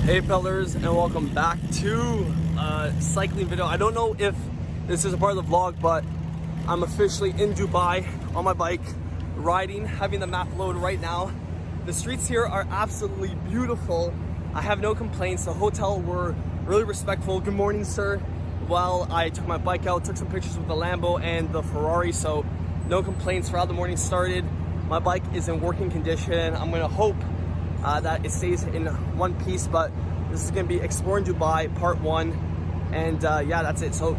Hey fellas, and welcome back to a cycling video. I don't know if this is a part of the vlog, but I'm officially in Dubai on my bike, riding, having the map load right now. The streets here are absolutely beautiful. I have no complaints. The hotel were really respectful. Good morning, sir. While I took my bike out, took some pictures with the Lambo and the Ferrari, so no complaints for how the morning started. My bike is in working condition. I'm gonna hope that it stays in one piece, but this is gonna be Exploring Dubai Part 1, and yeah, that's it. So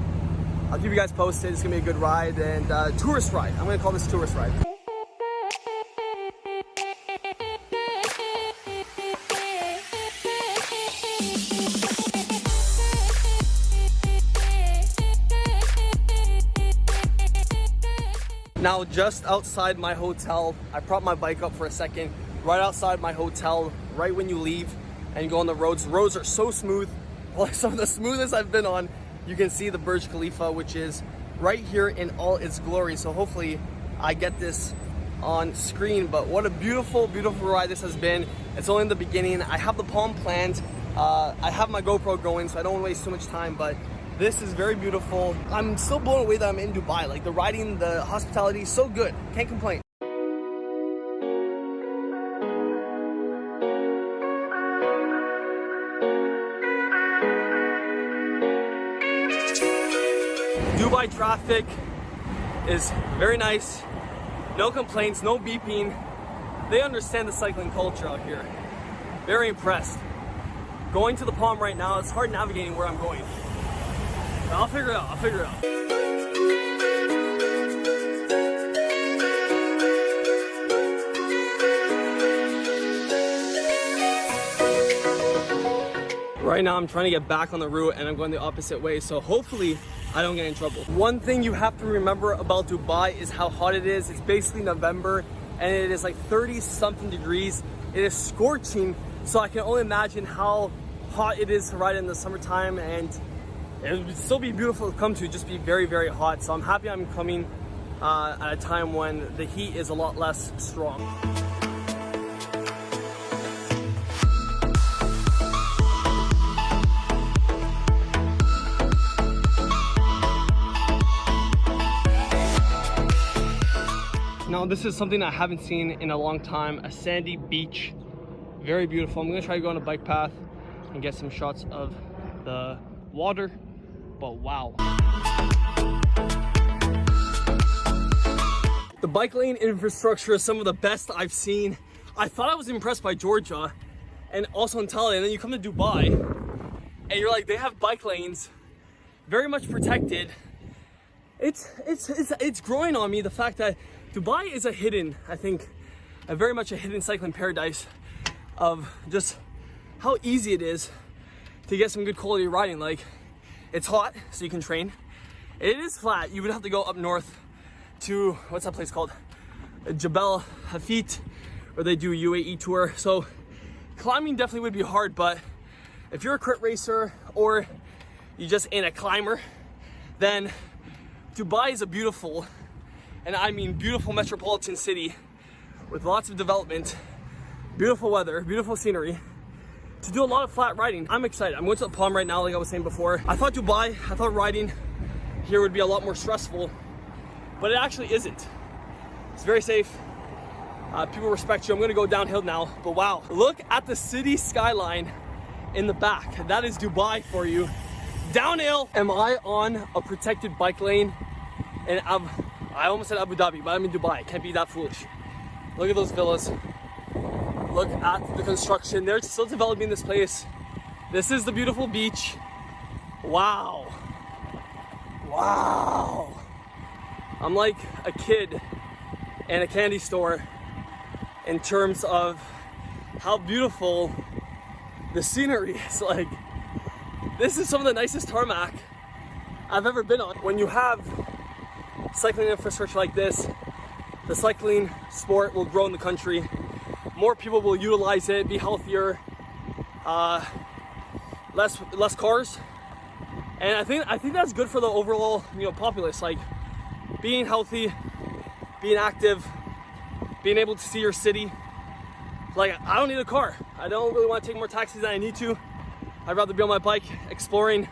I'll keep you guys posted. It's gonna be a good ride, and tourist ride. I'm gonna call this tourist ride. Now, just outside my hotel, I propped my bike up for a second, right outside my hotel, right when you leave and you go on the roads. The roads are so smooth, like some of the smoothest I've been on. You can see the Burj Khalifa, which is right here in all its glory. So hopefully I get this on screen, but what a beautiful, beautiful ride this has been. It's only in the beginning. I have the Palm planned. I have my GoPro going, so I don't want to waste too much time, but this is very beautiful. I'm still blown away that I'm in Dubai. Like, the riding, the hospitality, so good. Can't complain. Dubai traffic is very nice. No complaints, no beeping. They understand the cycling culture out here. Very impressed. Going to the Palm right now, it's hard navigating where I'm going. I'll figure it out, I'll figure it out. Right now I'm trying to get back on the route and I'm going the opposite way, so hopefully I don't get in trouble. One thing you have to remember about Dubai is how hot it is. It's basically November and it is like 30 something degrees. It is scorching, so I can only imagine how hot it is to ride in the summertime, and it would still be beautiful to come to, just be very, very hot. So I'm happy I'm coming at a time when the heat is a lot less strong. Now, this is something I haven't seen in a long time, a sandy beach. Very beautiful. I'm gonna try to go on a bike path and get some shots of the water. But wow. The bike lane infrastructure is some of the best I've seen. I thought I was impressed by Georgia and also Antalya, and then you come to Dubai and you're like, they have bike lanes, very much protected. It's growing on me, the fact that Dubai is a hidden, I think, very much a hidden cycling paradise of just how easy it is to get some good quality riding. Like, it's hot, so you can train. It is flat. You would have to go up north to, what's that place called? Jebel Hafit, where they do UAE tour. So climbing definitely would be hard, but if you're a crit racer or you just ain't a climber, then Dubai is a beautiful, and I mean beautiful, metropolitan city with lots of development, beautiful weather, beautiful scenery, to do a lot of flat riding. I'm excited. I'm going to the Palm right now, like I was saying before. I thought riding here would be a lot more stressful, but it actually isn't. It's very safe. People respect you. I'm gonna go downhill now, but wow. Look at the city skyline in the back. That is Dubai for you. Downhill. Am I on a protected bike lane? And I almost said Abu Dhabi, but I'm in Dubai. Can't be that foolish. Look at those villas. Look at the construction. They're still developing this place. This is the beautiful beach. Wow. Wow. I'm like a kid in a candy store in terms of how beautiful the scenery is. Like, this is some of the nicest tarmac I've ever been on. When you have cycling infrastructure like this, the cycling sport will grow in the country. More people will utilize it, be healthier, less cars, and I think that's good for the overall, populace. Like, being healthy, being active, being able to see your city. Like, I don't need a car. I don't really want to take more taxis than I need to. I'd rather be on my bike, exploring,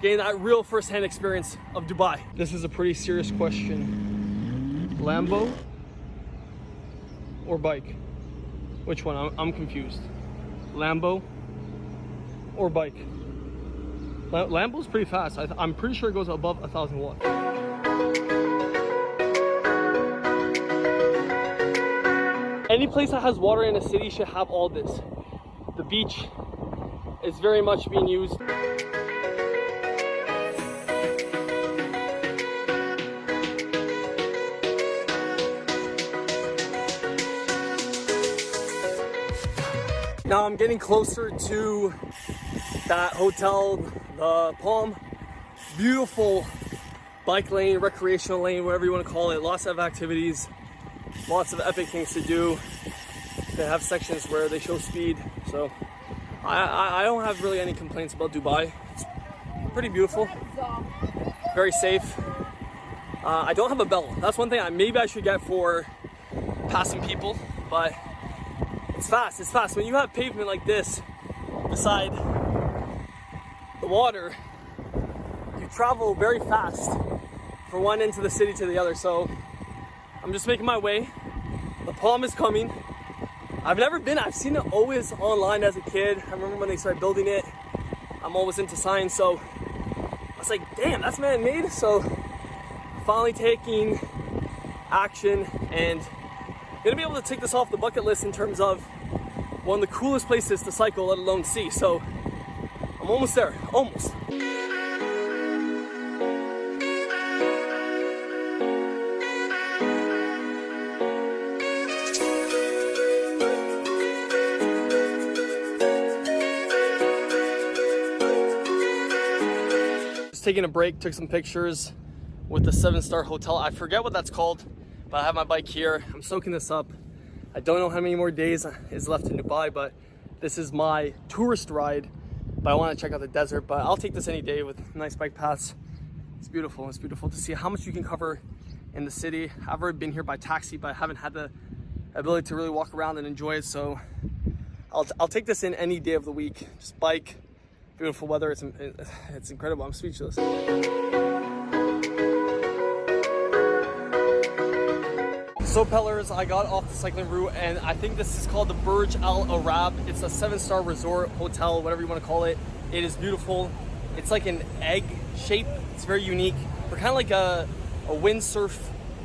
getting that real first-hand experience of Dubai. This is a pretty serious question. Lambo or bike? Which one? I'm confused. Lambo or bike? Lambo's pretty fast. I'm pretty sure it goes above 1,000 watts. Any place that has water in a city should have all this. The beach is very much being used. Now I'm getting closer to that hotel, the Palm. Beautiful bike lane, recreational lane, whatever you want to call it. Lots of activities, lots of epic things to do. They have sections where they show speed, so I don't have really any complaints about Dubai. It's pretty beautiful, very safe. I don't have a bell. That's one thing maybe I should get for passing people, but it's fast. It's fast. When you have pavement like this beside the water, you travel very fast from one end of the city to the other. So I'm just making my way. The Palm is coming. I've never been. I've seen it always online as a kid. I remember when they started building it. I'm always into science, so I was like, damn, that's man-made. So finally taking action and gonna be able to take this off the bucket list in terms of one of the coolest places to cycle, let alone see. So I'm almost there, almost. Just taking a break, took some pictures with the 7-star hotel. I forget what that's called, but I have my bike here. I'm soaking this up. I don't know how many more days is left in Dubai, but this is my tourist ride. But I want to check out the desert, but I'll take this any day with nice bike paths. It's beautiful. It's beautiful to see how much you can cover in the city. I've already been here by taxi, but I haven't had the ability to really walk around and enjoy it. So I'll take this in any day of the week. Just bike, beautiful weather. It's incredible. I'm speechless. So Pellers, I got off the cycling route and I think this is called the Burj Al Arab. It's a 7-star resort, hotel, whatever you want to call it. It is beautiful. It's like an egg shape. It's very unique. We're kind of like a windsurf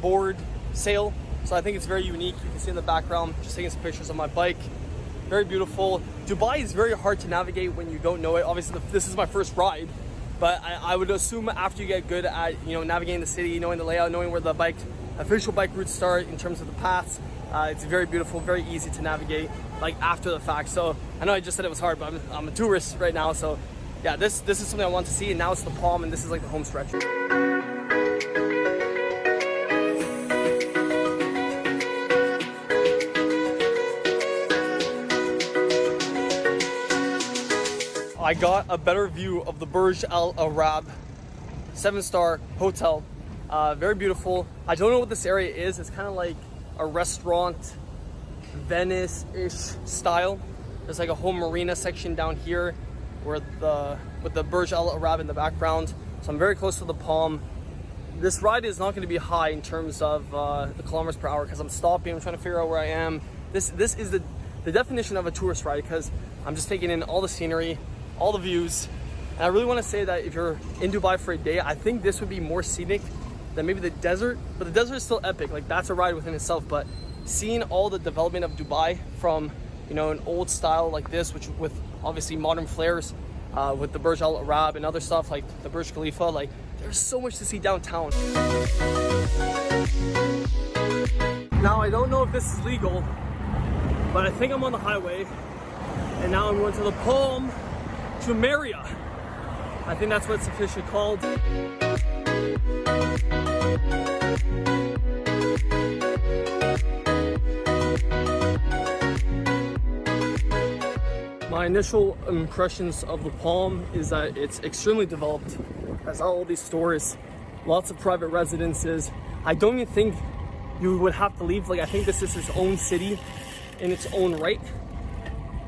board sail. So I think it's very unique. You can see in the background, just taking some pictures of my bike. Very beautiful. Dubai is very hard to navigate when you don't know it. Obviously, this is my first ride, but I would assume after you get good at navigating the city, knowing the layout, knowing where the official bike routes start in terms of the paths, it's very beautiful, very easy to navigate like after the fact. So I know I just said it was hard, but I'm a tourist right now, so yeah, this is something I want to see. And now it's the Palm, and this is like the home stretch. I got a better view of the Burj Al Arab 7-star hotel. Very beautiful. I don't know what this area is. It's kind of like a restaurant, Venice-ish style. There's like a whole Marina section down here with the Burj Al Arab in the background. So I'm very close to the Palm. This ride is not going to be high in terms of the kilometers per hour because I'm stopping. I'm trying to figure out where I am. This is the definition of a tourist ride because I'm just taking in all the scenery, all the views. And I really want to say that if you're in Dubai for a day, I think this would be more scenic than maybe the desert, but the desert is still epic. Like that's a ride within itself. But seeing all the development of Dubai from an old style like this, which with obviously modern flares, with the Burj Al Arab and other stuff like the Burj Khalifa, like there's so much to see downtown. Now I don't know if this is legal, but I think I'm on the highway, and now I'm going to the Palm to Marina. I think that's what it's officially called. My initial impressions of the Palm is that it's extremely developed. It has all these stores, lots of private residences. I don't even think you would have to leave. Like I think this is its own city in its own right.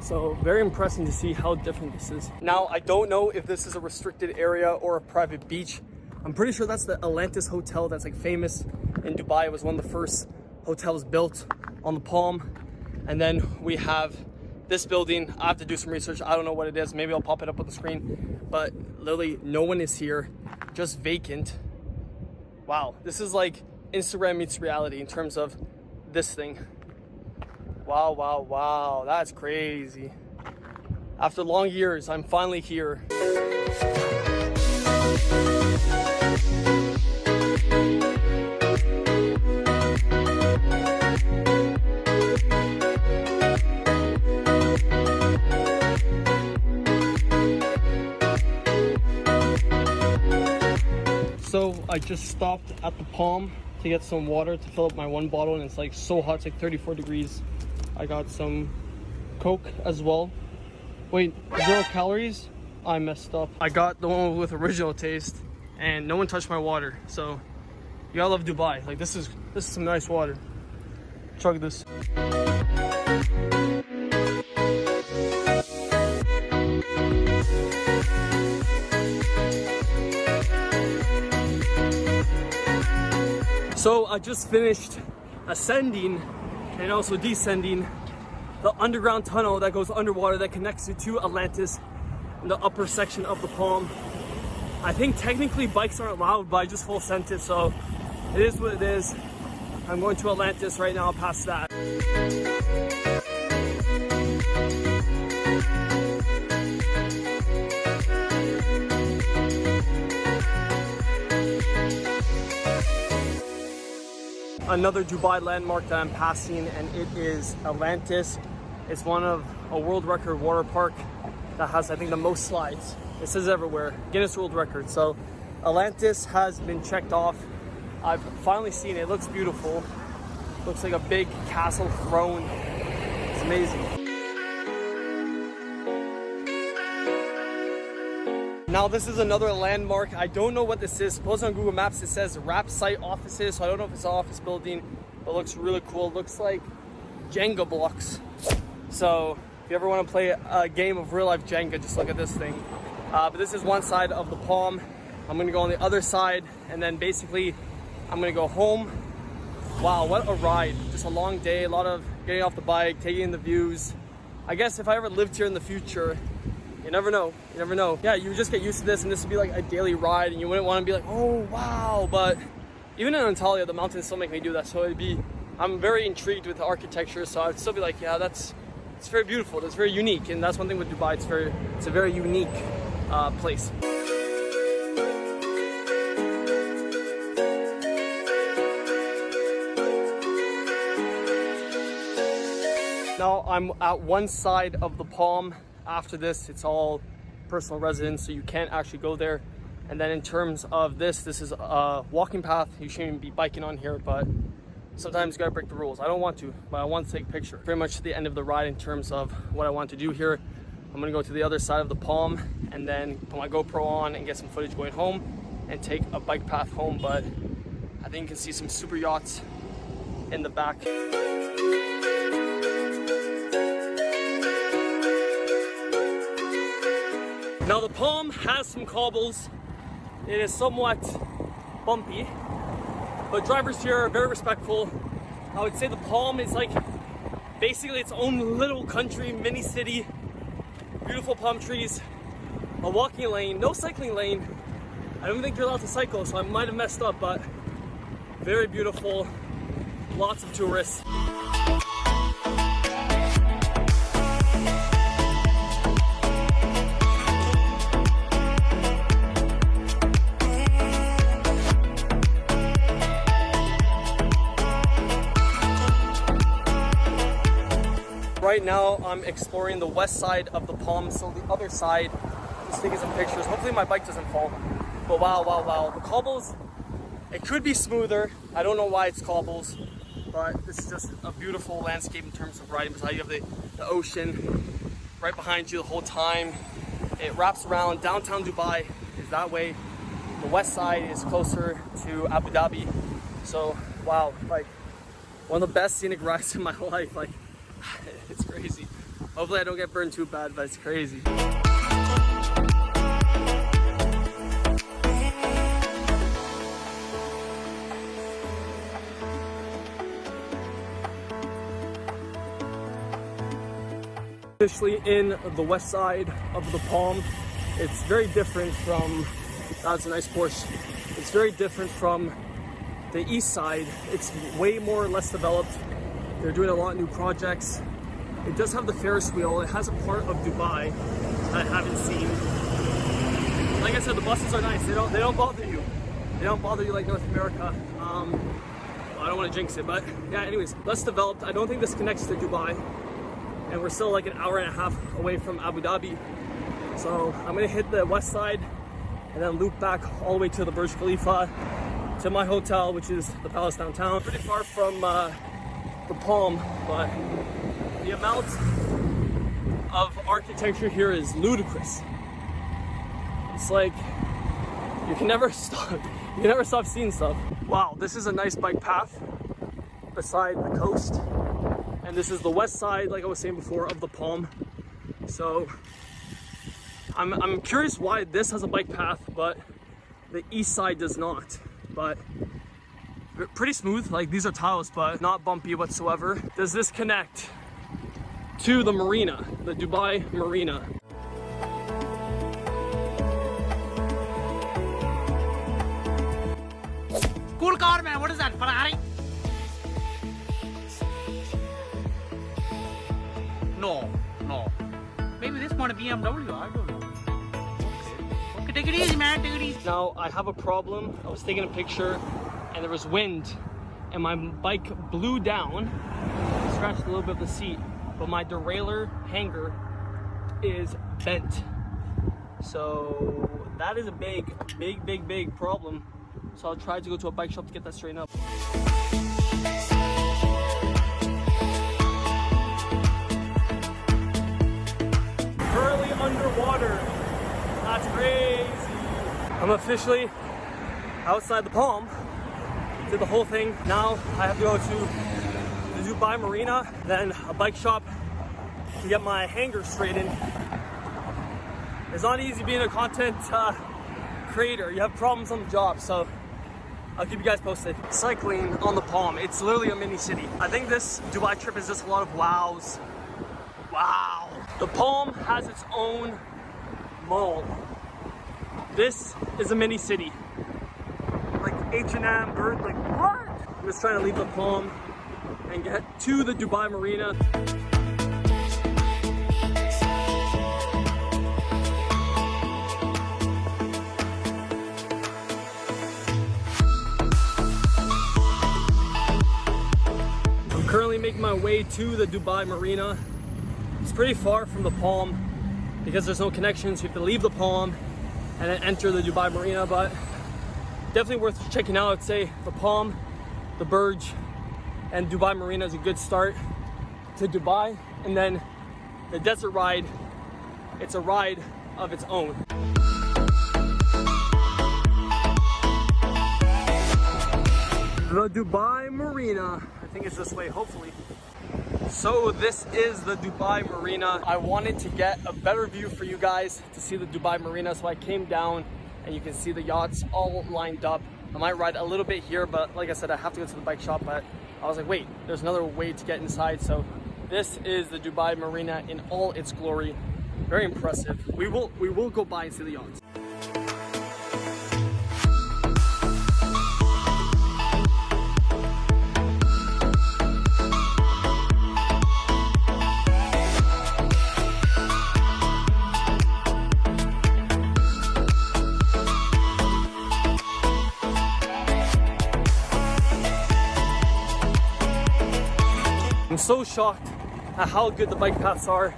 So very impressive to see how different this is. Now, I don't know if this is a restricted area or a private beach. I'm pretty sure that's the Atlantis hotel that's like famous in Dubai. It was one of the first hotels built on the Palm. And then we have this building. I have to do some research. I don't know what it is. Maybe I'll pop it up on the screen. But literally no one is here, just vacant. Wow, this is like Instagram meets reality in terms of this thing. Wow, wow, wow, that's crazy. After long years, I'm finally here. So I just stopped at the Palm to get some water to fill up my one bottle, and it's like so hot, it's like 34 degrees. I got some Coke as well. Wait, 0 calories? I messed up. I got the one with original taste, and no one touched my water. So you gotta love Dubai. Like this is some nice water. Chug this. So I just finished ascending and also descending the underground tunnel that goes underwater that connects you to Atlantis in the upper section of the Palm. I think technically bikes aren't allowed, but I just full sent it, so it is what it is. I'm going to Atlantis right now past that. Another Dubai landmark that I'm passing, and it is Atlantis. It's one of a world record water park that has, I think, the most slides. It says everywhere, Guinness World Record. So Atlantis has been checked off. I've finally seen it. It looks beautiful. Looks like a big castle throne. It's amazing. Now this is another landmark. I don't know what this is. Supposedly on Google Maps it says RAP site offices, so I don't know if it's an office building, but it looks really cool. It looks like Jenga blocks. So if you ever want to play a game of real life Jenga, just look at this thing. But this is one side of the Palm. I'm gonna go on the other side, and then basically I'm gonna go home. Wow, what a ride. Just a long day, a lot of getting off the bike, taking in the views. I guess if I ever lived here in the future, you never know, you never know. Yeah, you would just get used to this, and this would be like a daily ride, and you wouldn't want to be like, oh wow. But even in Antalya, the mountains still make me do that, so I'm very intrigued with the architecture, so I'd still be like, yeah, it's very beautiful, it's very unique, and that's one thing with Dubai, it's a very unique place. Now I'm at one side of the Palm. After this, it's all personal residence, so you can't actually go there. And then in terms of this is a walking path. You shouldn't be biking on here, but sometimes you gotta break the rules. I don't want to, but I want to take a picture. Pretty much the end of the ride in terms of what I want to do here. I'm gonna go to the other side of the Palm and then put my GoPro on and get some footage going home and take a bike path home. But I think you can see some super yachts in the back. Now the Palm has some cobbles. It is somewhat bumpy, but drivers here are very respectful. I would say the Palm is like basically its own little country, mini city. Beautiful palm trees, a walking lane, no cycling lane. I don't think you're allowed to cycle, so I might have messed up, but very beautiful, lots of tourists. Right now, I'm exploring the west side of the Palm, so the other side, just taking some pictures. Hopefully my bike doesn't fall. But wow, wow, wow. The cobbles, it could be smoother. I don't know why it's cobbles, but this is just a beautiful landscape in terms of riding. Beside you have the ocean right behind you the whole time. It wraps around. Downtown Dubai is that way. The west side is closer to Abu Dhabi. So wow, like one of the best scenic rides in my life. Like, it's crazy. Hopefully I don't get burned too bad, but it's crazy. Officially in the west side of the Palm. It's very different from, that's a nice Porsche. It's very different from the east side. It's way more or less developed. They're doing a lot of new projects. It does have the Ferris wheel. It has a part of Dubai that I haven't seen. Like I said, the buses are nice. They don't bother you. They don't bother you like North America. I don't want to jinx it, but yeah, anyways, less developed. I don't think this connects to Dubai. And we're still like an hour and a half away from Abu Dhabi. So I'm gonna hit the west side and then loop back all the way to the Burj Khalifa, to my hotel, which is the Palace downtown. Pretty far from the Palm, but the amount of architecture here is ludicrous. It's like, you can never stop seeing stuff. Wow, this is a nice bike path beside the coast. And this is the west side, like I was saying before, of the Palm. So I'm curious why this has a bike path, but the east side does not. But pretty smooth, like these are tiles, but not bumpy whatsoever. Does this connect to the Marina, the Dubai Marina? Cool car, man. What is that, Ferrari? No. Maybe this one a BMW, I don't know. Okay, take it easy, man, take it easy. Now, I have a problem. I was taking a picture and there was wind and my bike blew down, scratched a little bit of the seat, but my derailleur hanger is bent. So that is a big problem. So I'll try to go to a bike shop to get that straightened up. Currently underwater. That's crazy. I'm officially outside the Palm. Did the whole thing. Now I have to go to the Dubai Marina, then a bike shop to get my hanger straightened. It's not easy being a content creator. You have problems on the job, so I'll keep you guys posted. Cycling on the Palm, it's literally a mini city. I think this Dubai trip is just a lot of wows. Wow. The Palm has its own mall. This is a mini city. Like H&M, Bird, like what? I'm just trying to leave the Palm and get to the Dubai Marina. I'm currently making my way to the Dubai Marina. It's pretty far from the Palm because there's no connections. You have to leave the Palm and then enter the Dubai Marina, but definitely worth checking out. I'd say the Palm, the Burj, and Dubai Marina is a good start to Dubai. And then the desert ride, it's a ride of its own. The Dubai Marina, I think it's this way, hopefully. So this is the Dubai Marina. I wanted to get a better view for you guys to see the Dubai Marina, so I came down and you can see the yachts all lined up. I might ride a little bit here, but like I said, I have to go to the bike shop, but I was like, wait, there's another way to get inside. So this is the Dubai Marina in all its glory. Very impressive. We will go by and see the yachts. I'm so shocked at how good the bike paths are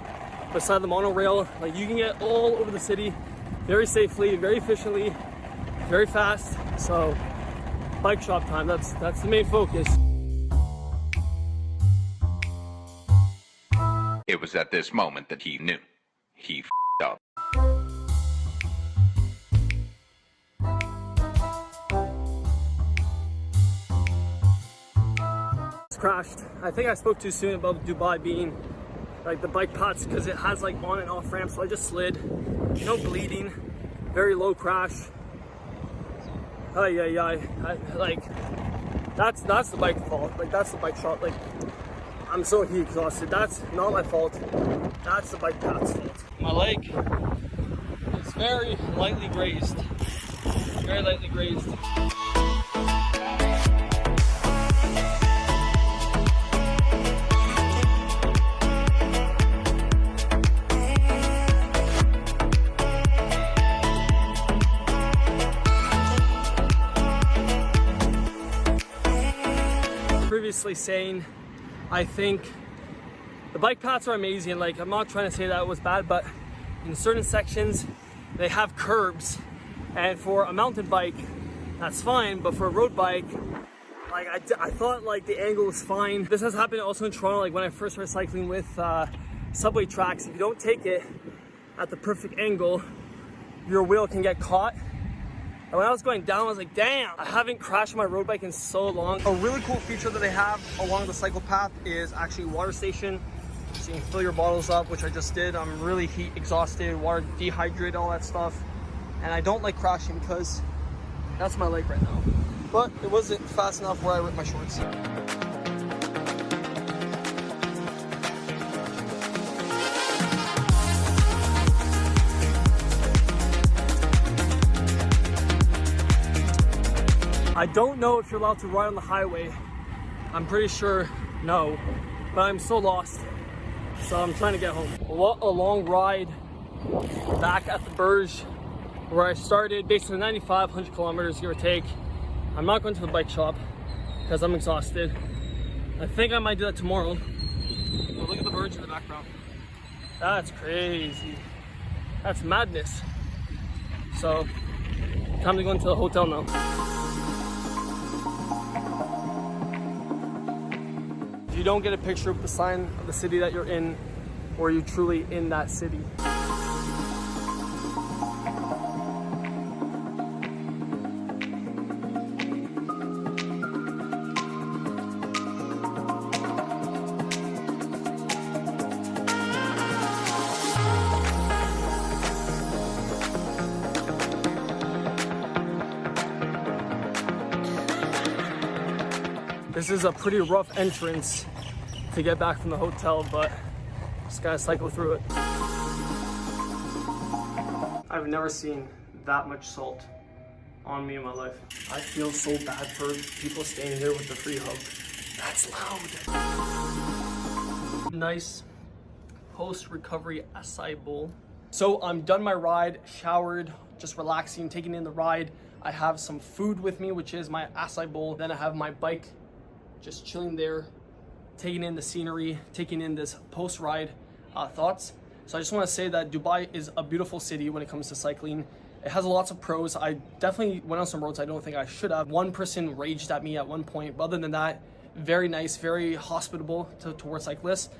beside the monorail. Like, you can get all over the city very safely, very efficiently, very fast. So bike shop time, that's the main focus. It was at this moment that he knew. He f***ed up. Crashed. I think I spoke too soon about Dubai being like the bike paths because it has like on and off ramps. So I just slid, no bleeding, very low crash. Like that's the bike fault. Like that's the bike shot. Like I'm so heat exhausted. That's not my fault. That's the bike path's fault. My leg is very lightly grazed. Very lightly grazed. Previously saying, I think the bike paths are amazing. Like, I'm not trying to say that it was bad, but in certain sections they have curbs, and for a mountain bike that's fine, but for a road bike, like I thought like the angle was fine. This has happened also in Toronto, like when I first started cycling with subway tracks. If you don't take it at the perfect angle, your wheel can get caught. And when I was going down, I was like, damn, I haven't crashed my road bike in so long. A really cool feature that they have along the cycle path is actually water station. So you can fill your bottles up, which I just did. I'm really heat exhausted, water dehydrated, all that stuff. And I don't like crashing because that's my leg right now. But it wasn't fast enough where I ripped my shorts. I don't know if you're allowed to ride on the highway. I'm pretty sure no, but I'm so lost. So I'm trying to get home. What a long ride back at the Burj where I started, basically 95, 100 kilometers, give or take. I'm not going to the bike shop because I'm exhausted. I think I might do that tomorrow. But look at the Burj in the background. That's crazy. That's madness. So, time to go into the hotel now. If you don't get a picture of the sign of the city that you're in, or are you truly in that city? This is a pretty rough entrance to get back from the hotel, but just gotta cycle through it. I've never seen that much salt on me in my life. I feel so bad for people staying here with the free hug. That's loud. Nice post-recovery acai bowl. So I'm done my ride, showered, just relaxing, taking in the ride. I have some food with me, which is my acai bowl. Then I have my bike just chilling there, taking in the scenery, taking in this post-ride thoughts. So I just want to say that Dubai is a beautiful city when it comes to cycling. It has lots of pros. I definitely went on some roads I don't think I should have. One person raged at me at one point, but other than that, very nice, very hospitable towards cyclists.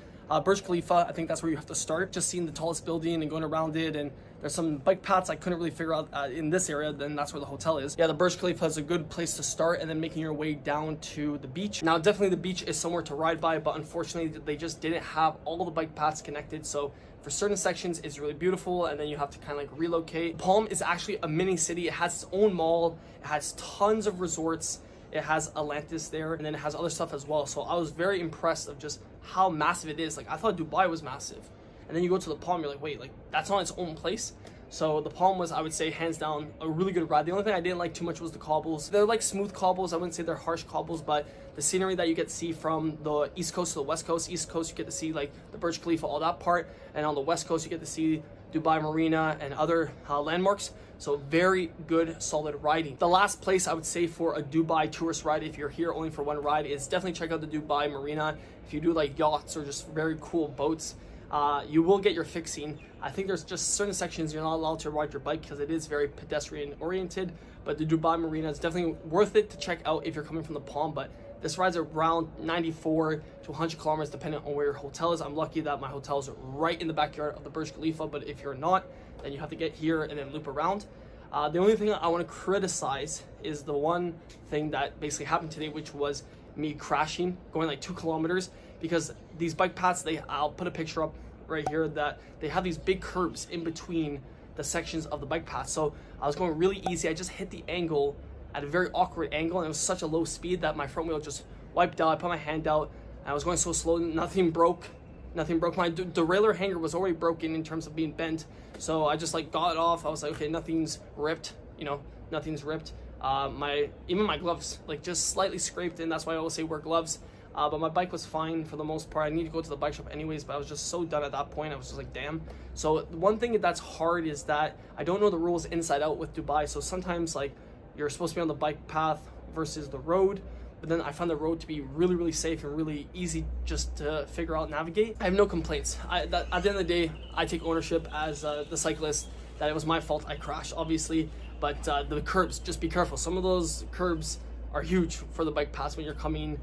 Burj Khalifa, I think that's where you have to start. Just seeing the tallest building and going around it, and there's some bike paths I couldn't really figure out in this area, then that's where the hotel is. Yeah, the Burj Khalifa is a good place to start, and then making your way down to the beach. Now, definitely the beach is somewhere to ride by, but unfortunately they just didn't have all the bike paths connected. So for certain sections, it's really beautiful, and then you have to kind of like relocate. Palm is actually a mini city. It has its own mall. It has tons of resorts. It has Atlantis there, and then it has other stuff as well. So I was very impressed of just how massive it is. Like, I thought Dubai was massive. And then you go to the Palm, you're like, wait, like that's not its own place. So the Palm was, I would say, hands down, a really good ride. The only thing I didn't like too much was the cobbles. They're like smooth cobbles. I wouldn't say they're harsh cobbles, but the scenery that you get to see from the East Coast to the West Coast. East Coast, you get to see like the Burj Khalifa, all that part. And on the West Coast, you get to see Dubai Marina and other landmarks. So very good, solid riding. The last place I would say for a Dubai tourist ride, if you're here only for one ride, is definitely check out the Dubai Marina. If you do like yachts or just very cool boats, you will get your fixing. I think there's just certain sections you're not allowed to ride your bike because it is very pedestrian oriented, but the Dubai Marina is definitely worth it to check out if you're coming from the Palm. But this ride's around 94 to 100 kilometers depending on where your hotel is. I'm lucky that my hotel is right in the backyard of the Burj Khalifa, but if you're not, then you have to get here and then loop around. The only thing I want to criticize is the one thing that basically happened today, which was me crashing, going like 2 kilometers, because these bike paths, I'll put a picture up right here, that they have these big curbs in between the sections of the bike path. So I was going really easy. I just hit the angle at a very awkward angle, and it was such a low speed that my front wheel just wiped out. I put my hand out, and I was going so slow, nothing broke. My derailleur hanger was already broken in terms of being bent. So I just like got it off. I was like, okay, nothing's ripped, you know, nothing's ripped. Even my gloves like just slightly scraped in. That's why I always say wear gloves. But my bike was fine for the most part. I need to go to the bike shop anyways, but I was just so done at that point. I was just like, damn. So one thing that's hard is that I don't know the rules inside out with Dubai. So sometimes like you're supposed to be on the bike path versus the road, but then I found the road to be really, really safe and really easy just to figure out, navigate. I have no complaints. At the end of the day, I take ownership as the cyclist that it was my fault. I crashed, obviously, but the curbs, just be careful. Some of those curbs are huge for the bike paths when you're coming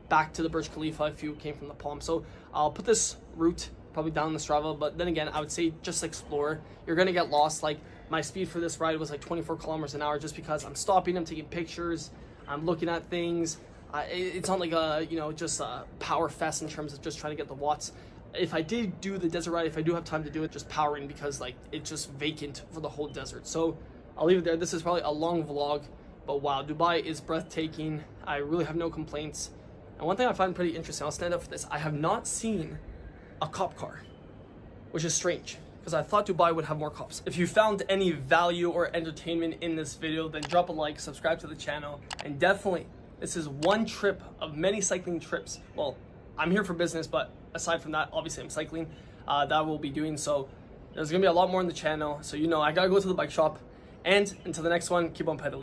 back to the Burj Khalifa if you came from the Palm. So I'll put this route probably down the Strava, but then again, I would say just explore. You're gonna get lost. Like my speed for this ride was like 24 kilometers an hour just because I'm stopping, I'm taking pictures, I'm looking at things. It's not like a, you know, just a power fest in terms of just trying to get the watts. If I did do the desert ride, if I do have time to do it, just powering, because like it's just vacant for the whole desert. So I'll leave it there. This is probably a long vlog, but wow, Dubai is breathtaking. I really have no complaints. And one thing I find pretty interesting, I'll stand up for this, I have not seen a cop car, which is strange, because I thought Dubai would have more cops. If you found any value or entertainment in this video, then drop a like, subscribe to the channel, and definitely, this is one trip of many cycling trips. Well, I'm here for business, but aside from that, obviously I'm cycling, that we'll be doing. So there's gonna be a lot more on the channel. So you know, I gotta go to the bike shop, and until the next one, keep on pedaling.